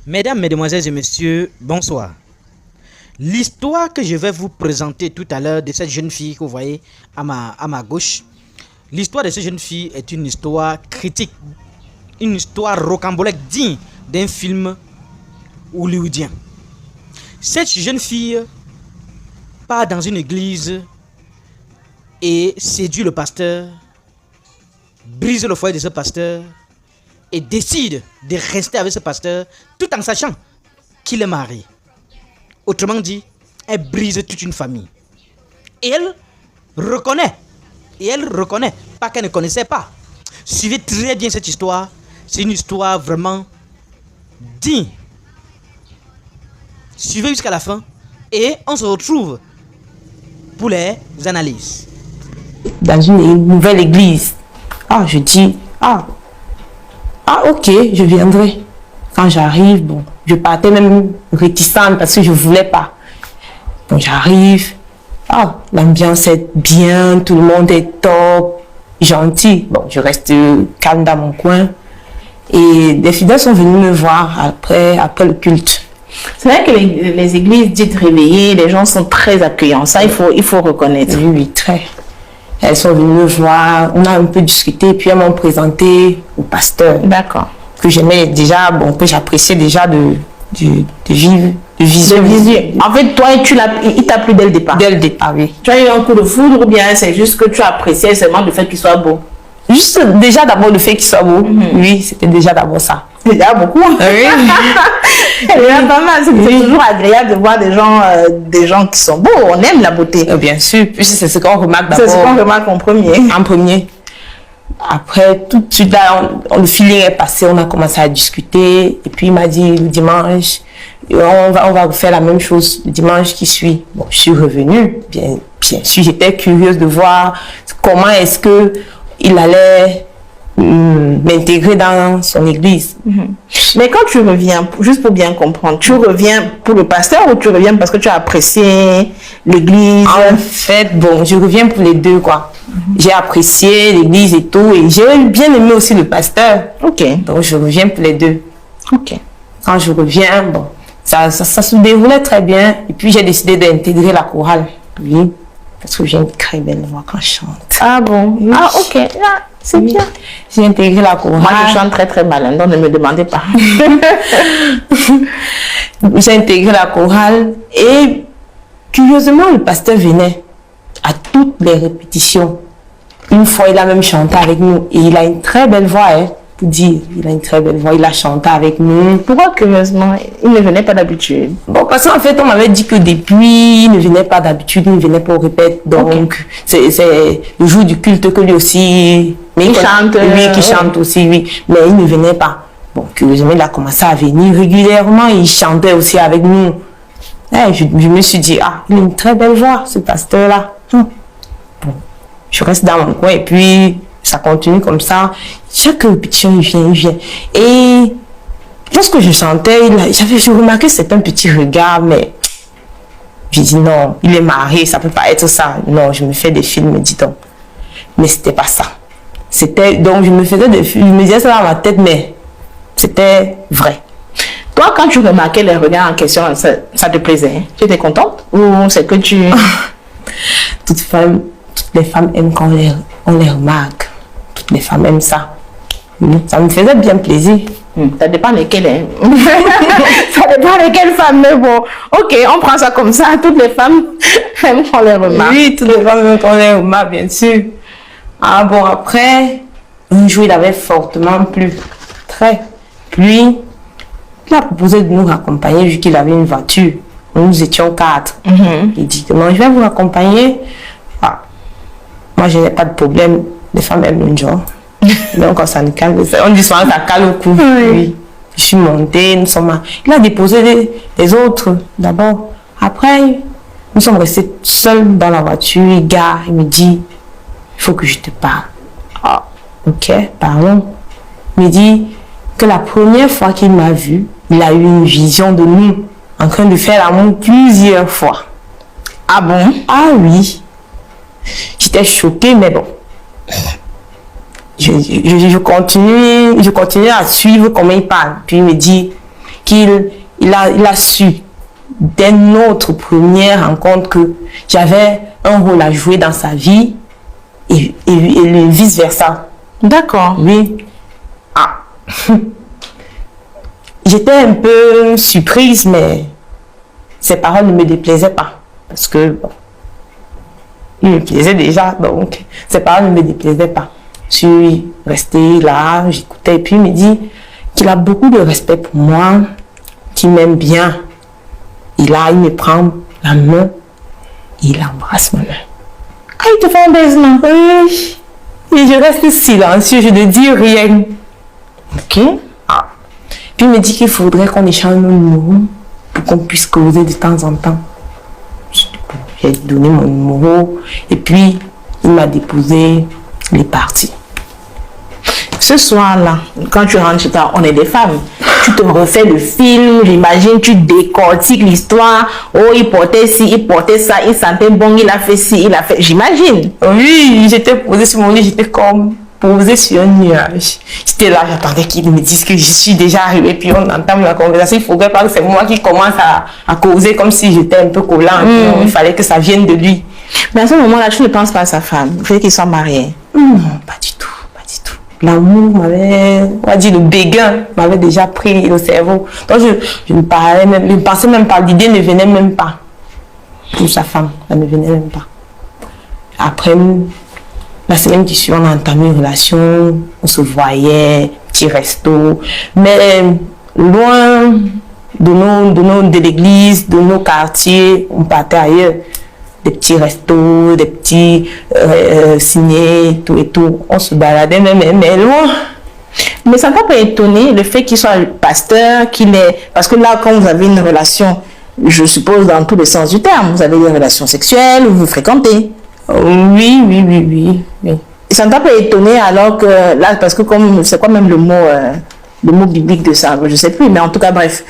Mesdames, Mesdemoiselles et Messieurs, bonsoir. L'histoire que je vais vous présenter tout à l'heure de cette jeune fille que vous voyez à ma gauche, l'histoire de cette jeune fille est une histoire critique, une histoire rocambolesque digne d'un film hollywoodien. Cette jeune fille part dans une église et séduit le pasteur, brise le foyer de ce pasteur et décide de rester avec ce pasteur tout en sachant qu'il est marié. Autrement dit, elle brise toute une famille. Et elle reconnaît, pas qu'elle ne connaissait pas. Suivez très bien cette histoire, c'est une histoire vraiment digne. Suivez jusqu'à la fin et on se retrouve pour les analyses. Dans une nouvelle église. Je dis, ok, je viendrai. Quand j'arrive, je partais même réticente parce que je voulais pas. J'arrive, l'ambiance est bien, tout le monde est top, gentil. Je reste calme dans mon coin. Et des fidèles sont venus me voir après le culte. C'est vrai que les églises dites réveillées, les gens sont très accueillants. Ça, il faut reconnaître. Oui, très. Elles sont venues me voir, on a un peu discuté, puis elles m'ont présenté au pasteur. D'accord. Que j'aimais déjà, que j'appréciais déjà de visu. En fait, toi, il t'a plu dès le départ. Dès le départ, oui. Tu as eu un coup de foudre ou bien c'est juste que tu appréciais seulement le fait qu'il soit beau? Juste déjà d'abord le fait qu'il soit beau. Oui, c'était déjà d'abord ça. C'est déjà beaucoup. Oui. C'est pas mal. C'est toujours agréable de voir des gens qui sont beaux. On aime la beauté. Bien sûr. Puis c'est ce qu'on remarque d'abord. C'est ce qu'on remarque en premier. En premier. Après, tout de suite, là, le feeling est passé, on a commencé à discuter. Et puis, il m'a dit, le dimanche, on va faire la même chose le dimanche qui suit. Je suis revenue. Bien sûr, j'étais curieuse de voir comment est-ce qu'il allait m'intégrer dans son église. Mais quand tu reviens, juste pour bien comprendre, tu reviens pour le pasteur ou tu reviens parce que tu as apprécié l'église? En fait, je reviens pour les deux, quoi. J'ai apprécié l'église et tout, et j'ai bien aimé aussi le pasteur. Ok. Donc je reviens pour les deux. Ok. Quand je reviens, ça se déroulait très bien, et puis j'ai décidé d'intégrer la chorale. Oui, parce que j'ai une très belle voix quand je chante. Ah bon? Oui. Ok. C'est bien. J'ai intégré la chorale. Moi, je chante très très mal, donc ne me demandez pas. J'ai intégré la chorale et curieusement, le pasteur venait à toutes les répétitions. Une fois, il a même chanté avec nous et il a une très belle voix, pour dire. Il a une très belle voix, il a chanté avec nous. Pourquoi curieusement, il ne venait pas d'habitude? Parce qu'en fait, on m'avait dit que depuis, il ne venait pas d'habitude, il ne venait pas au répète. Donc, c'est le jour du culte que lui aussi... Mais il chante. Lui qui chante aussi, oui. Mais il ne venait pas. Curieusement, il a commencé à venir régulièrement. Il chantait aussi avec nous. Je me suis dit, il a une très belle voix, ce pasteur-là. Je reste dans mon coin et puis ça continue comme ça. Chaque répétition, il vient. Et lorsque je chantais, j'ai remarqué que c'était un petit regard, mais j'ai dit non, il est marié, ça peut pas être ça. Non, je me fais des films, dis donc. Mais c'était pas ça. Donc je me faisais des films, je me disais ça dans ma tête, mais c'était vrai. Toi, quand tu remarquais les regards en question, ça te plaisait? Tu étais contente? Ou c'est que tu... Toutes les femmes aiment quand on les remarque. Toutes les femmes aiment ça. Ça me faisait bien plaisir. Ça dépend lesquelles. Ça dépend lesquelles femmes, mais bon. Ok, on prend ça comme ça. Toutes les femmes aiment qu'on les remarque. Oui, toutes les femmes aiment qu'on les remarque, bien sûr. Après, un jour, il avait fortement plu. Très. Puis, il a proposé de nous raccompagner vu qu'il avait une voiture. Nous étions 4. Il dit que non, je vais vous accompagner. Moi, je n'ai pas de problème. Les femmes aiment le genre. Donc, ça nous calme. On dit souvent ça calme au cou. Oui. Je suis montée, nous sommes... Il a déposé les autres d'abord. Après, nous sommes restés seuls dans la voiture. Il gare, il me dit, il faut que je te parle. Ok, parlons. Il me dit que la première fois qu'il m'a vu, il a eu une vision de nous en train de faire l'amour plusieurs fois. Ah bon? Ah oui. J'étais choquée, mais bon. Je continue à suivre comment il parle. Puis il me dit, il a su dès notre première rencontre que j'avais un rôle à jouer dans sa vie et vice-versa. D'accord. Oui. Ah. J'étais un peu surprise, mais ses paroles ne me déplaisaient pas. Parce que, bon, il me plaisait déjà, donc ses paroles ne me déplaisaient pas. Je suis restée là, j'écoutais, et puis il me dit qu'il a beaucoup de respect pour moi, qu'il m'aime bien. Il me prend la main, il embrasse ma main. Ah, il te fait un baisement. Oui. Et je reste silencieux, je ne dis rien. Ok. Ah. Puis il me dit qu'il faudrait qu'on échange nos numéros pour qu'on puisse causer de temps en temps. J'ai donné mon numéro et puis il m'a déposé, il est parti. Ce soir-là, quand tu rentres chez toi, on est des femmes. Tu te refais le film, j'imagine, tu décortiques l'histoire. Oh, il portait ci, il portait ça, il sentait bon, il a fait ci, il a fait... J'imagine. Oui, j'étais posée sur mon lit, j'étais comme posée sur un nuage. J'étais là, j'attendais qu'il me dise que je suis déjà arrivée, puis on entame la conversation. Il faudrait pas que c'est moi qui commence à causer comme si j'étais un peu collante. Il fallait que ça vienne de lui. Mais à ce moment-là, tu ne penses pas à sa femme. Il fallait qu'ils soient mariés. Non, pas du tout, pas du tout. L'amour m'avait, on va dire, le béguin m'avait déjà pris le cerveau. Donc je ne parlais même, je ne pensais même pas, l'idée ne venait même pas. Pour sa femme, elle ne venait même pas. Après, la semaine qui suit, on a entamé une relation, on se voyait, petit resto, mais loin de l'église, de nos quartiers, on partait ailleurs. Des petits restos, des petits ciné, tout et tout. On se baladait mais loin. Mais ça ne t'a pas étonné le fait qu'il soit pasteur, qu'il est... Parce que là, quand vous avez une relation, je suppose dans tous les sens du terme, vous avez des relations sexuelles, vous vous fréquentez. Oui. Et ça ne t'a pas étonné alors que là, parce que comme c'est quoi même le mot biblique de ça, je ne sais plus, mais en tout cas, bref,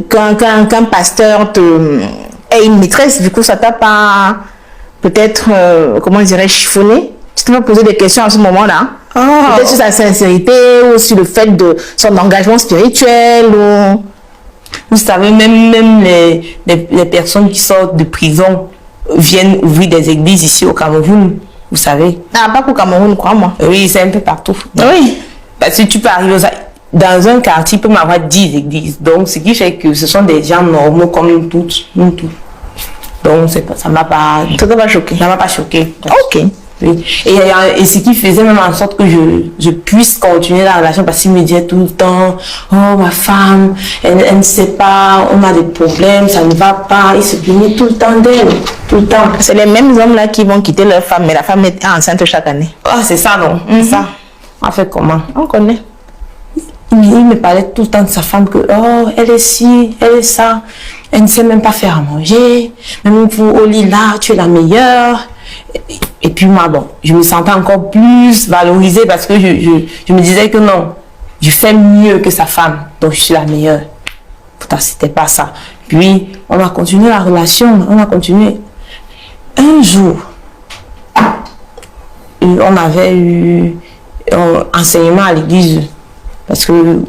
qu'un pasteur ait une maîtresse, du coup, ça t'a pas peut-être, comment je dirais, chiffonné. Tu t'es pas posé des questions à ce moment-là. Peut-être sur sa sincérité ou sur le fait de son engagement spirituel ou... Vous savez, même les personnes qui sortent de prison viennent ouvrir des églises ici au Cameroun, vous savez. Ah, pas qu'au Cameroun, crois-moi. Oui, c'est un peu partout. Oui. Parce que tu peux arriver dans un quartier, il peut m'avoir 10 églises. Donc, ce qui fait que ce sont des gens normaux comme nous tous. Donc, ça ne m'a pas... Ça t'a pas choqué? Ça ne m'a pas choqué. Ok. Oui. Et ce qui faisait même en sorte que je puisse continuer la relation, parce qu'il me disait tout le temps, oh ma femme, elle ne sait pas, on a des problèmes, ça ne va pas. Il se plaignait tout le temps d'elle, tout le temps. C'est les mêmes hommes là qui vont quitter leur femme, mais la femme est enceinte chaque année. Ah, c'est ça, non? C'est ça. On fait comment? On connaît. Il me parlait tout le temps de sa femme que, oh, elle est ci, elle est ça, elle ne sait même pas faire à manger, même pour au lit là, tu es la meilleure. Et puis moi, bon, je me sentais encore plus valorisée parce que je me disais que non, je fais mieux que sa femme, donc je suis la meilleure. Pourtant, c'était pas ça. Puis, on a continué la relation, on a continué. Un jour, on avait eu un enseignement à l'église, parce que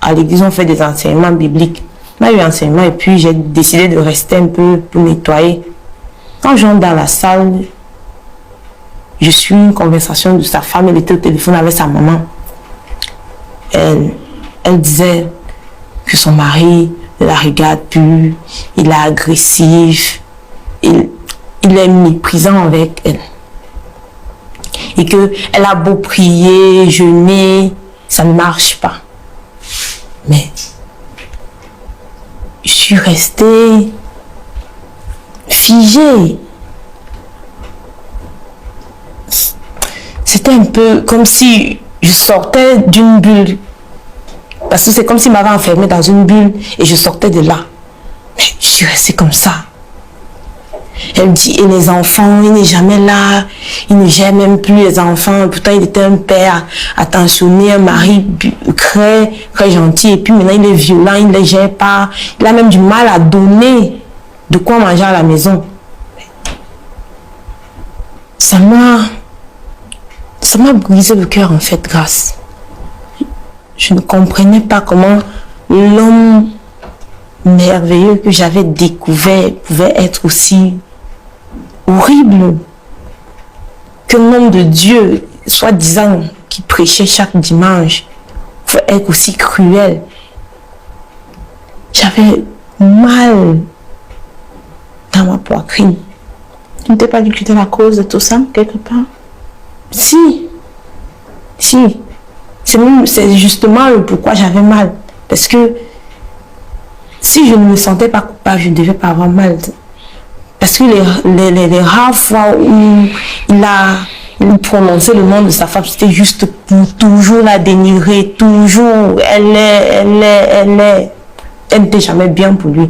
à l'église, on fait des enseignements bibliques. On a eu un enseignement et puis j'ai décidé de rester un peu pour nettoyer. Quand j'entre dans la salle, je suis une conversation de sa femme, elle était au téléphone avec sa maman. Elle disait que son mari ne la regarde plus, il est agressif, il est méprisant avec elle. Et qu'elle a beau prier, jeûner, ça ne marche pas. Mais je suis restée figée. C'était un peu comme si je sortais d'une bulle. Parce que c'est comme s'il m'avait enfermée dans une bulle et je sortais de là. Mais je suis restée comme ça. Elle me dit, et les enfants, il n'est jamais là. Il ne gère même plus les enfants. Pourtant, il était un père attentionné, un mari très, très gentil. Et puis maintenant, il est violent, il ne les gère pas. Il a même du mal à donner de quoi manger à la maison. Ça m'a brisé le cœur en fait, Grâce. Je ne comprenais pas comment l'homme merveilleux que j'avais découvert pouvait être aussi horrible. Qu'un homme de Dieu, soi-disant, qui prêchait chaque dimanche, pouvait être aussi cruel. J'avais mal dans ma poitrine. Tu ne t'es pas dit que tu étais la cause de tout ça, quelque part? Si. Si. C'est justement le pourquoi j'avais mal. Parce que si je ne me sentais pas coupable, je ne devais pas avoir mal. Parce que les rares fois où il prononçait le nom de sa femme, c'était juste pour toujours la dénigrer, toujours. Elle n'était jamais bien pour lui.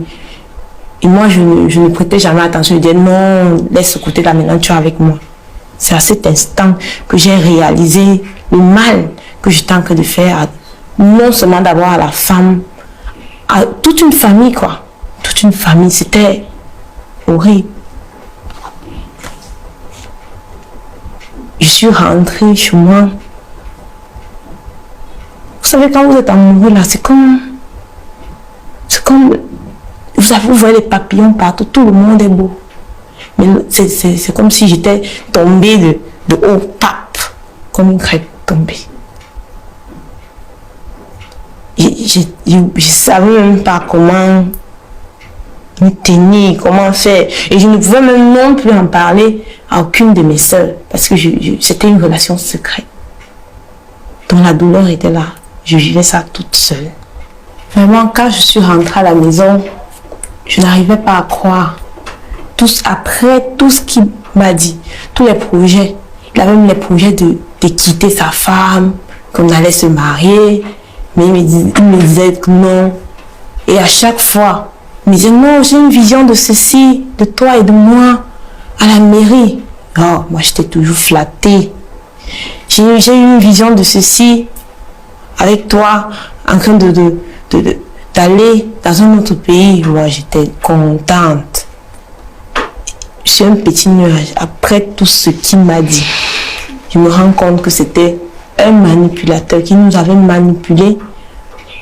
Et moi, je ne prêtais jamais attention. Je disais non, laisse ce côté-là, maintenant tu es avec moi. C'est à cet instant que j'ai réalisé le mal que j'étais en train de faire, non seulement d'abord à la femme, à toute une famille, quoi. Toute une famille, c'était horrible. Je suis rentrée chez moi. Vous savez, quand vous êtes amoureux, là, c'est comme... Vous voyez les papillons partout, tout le monde est beau. Mais c'est comme si j'étais tombée de haut, pape, comme une crêpe tombée. Je ne savais même pas comment me tenir, comment faire. Et je ne pouvais même non plus en parler à aucune de mes sœurs, parce que c'était une relation secrète. Donc la douleur était là. Je vivais ça toute seule. Vraiment, quand je suis rentrée à la maison, je n'arrivais pas à croire. Après tout ce qu'il m'a dit, tous les projets, il avait même les projets de quitter sa femme, qu'on allait se marier, mais il me disait que non. Et à chaque fois, il me disait non, j'ai une vision de ceci, de toi et de moi, à la mairie. Oh, moi j'étais toujours flattée. J'ai eu une vision de ceci, avec toi, en train d'aller dans un autre pays. Moi j'étais contente. Je suis un petit nuage. Après tout ce qu'il m'a dit, je me rends compte que c'était un manipulateur qui nous avait manipulés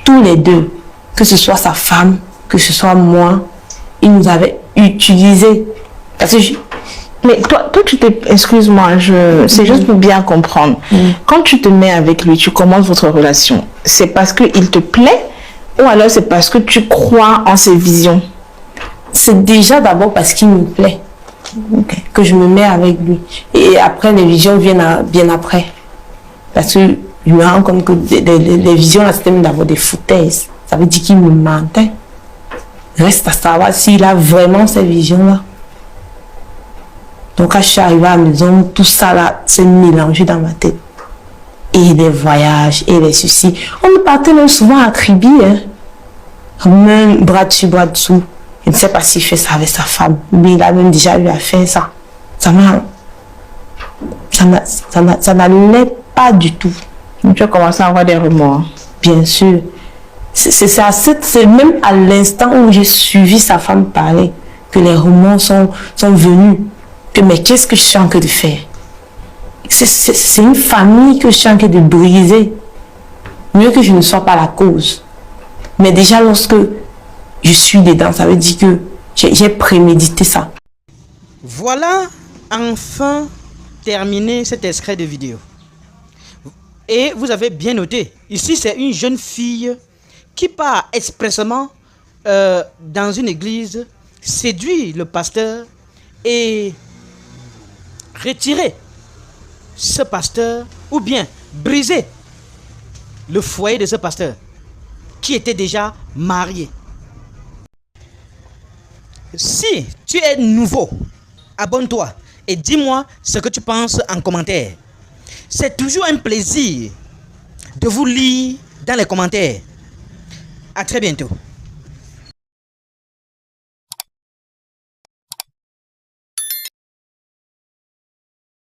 tous les deux, que ce soit sa femme, que ce soit moi. Il nous avait utilisés. Parce que Mais toi tu t'es... Excuse-moi, c'est juste pour bien comprendre. Quand tu te mets avec lui, tu commences votre relation. C'est parce qu'il te plaît ou alors c'est parce que tu crois en ses visions? C'est déjà d'abord parce qu'il me plaît. Okay. Que je me mets avec lui. Et après, les visions viennent bien après. Parce que je me rends compte que les visions, là, c'était même d'abord des foutaises. Ça veut dire qu'il me mentait. Reste à savoir s'il a vraiment ces visions-là. Donc, quand je suis arrivée à la maison, tout ça, là, s'est mélangé dans ma tête. Et les voyages, et les soucis. On me partait même souvent à Kribi, hein. Même bras dessus, bras dessous. Je ne sais pas s'il fait ça avec sa femme, mais il a même déjà eu à faire ça. Ça n'allait pas du tout. Donc, tu as commencé à avoir des remords. Bien sûr. C'est même à l'instant où j'ai suivi sa femme parler que les remords sont venus. Mais qu'est-ce que je suis en train de faire? C'est une famille que je suis en train de briser. Mieux que je ne sois pas la cause. Mais déjà lorsque je suis dedans, ça veut dire que j'ai prémédité ça. Voilà enfin terminé cet extrait de vidéo. Et vous avez bien noté, ici c'est une jeune fille qui part expressément dans une église, séduit le pasteur et retirer ce pasteur ou bien briser le foyer de ce pasteur qui était déjà marié. Si tu es nouveau, abonne-toi et dis-moi ce que tu penses en commentaire. C'est toujours un plaisir de vous lire dans les commentaires. À très bientôt.